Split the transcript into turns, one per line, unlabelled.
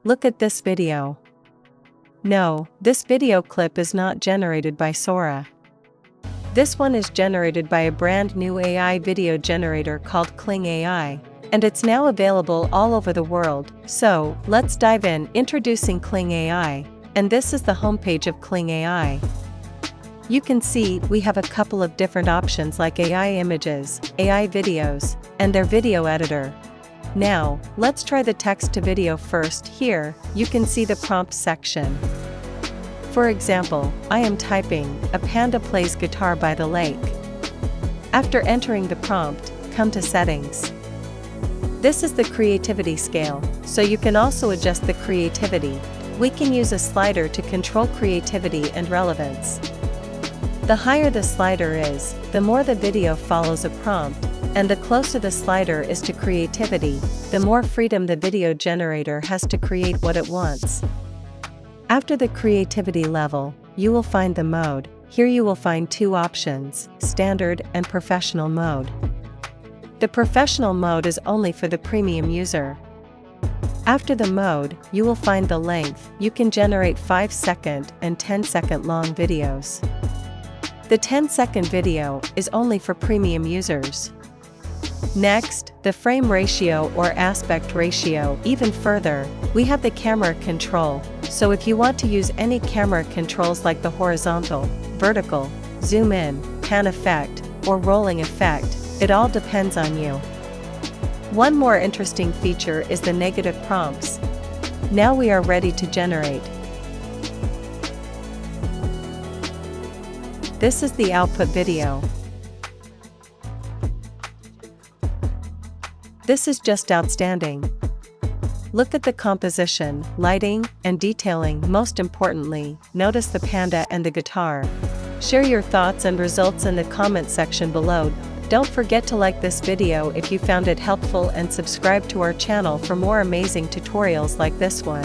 Look at this video. No, this video clip is not generated by Sora. This one is generated by a brand new AI video generator called Kling AI, and it's now available all over the world. So, let's dive in. Introducing Kling AI, and this is the homepage of Kling AI. You can see we have a couple of different options like AI images, AI videos, and their video editor. Now, let's try the text to video first. Here, you can see the prompt section. For example, I am typing, "A panda plays guitar by the lake." After entering the prompt, come to Settings. This is the creativity scale, so you can also adjust the creativity. We can use a slider to control creativity and relevance. The higher the slider is, the more the video follows a prompt, and the closer the slider is to creativity, the more freedom the video generator has to create what it wants. After the creativity level, you will find the mode. Here you will find two options, standard and professional mode. The professional mode is only for the premium user. After the mode, you will find the length. You can generate 5-second and 10-second long videos. The 10-second video is only for premium users. Next, the frame ratio or aspect ratio. Even further, we have the camera control, so if you want to use any camera controls like the horizontal, vertical, zoom in, pan effect, or rolling effect, it all depends on you. One more interesting feature is the negative prompts. Now we are ready to generate. This is the output video. This is just outstanding. Look at the composition, lighting, and detailing. Most importantly, notice the panda and the guitar. Share your thoughts and results in the comment section below. Don't forget to like this video if you found it helpful and subscribe to our channel for more amazing tutorials like this one.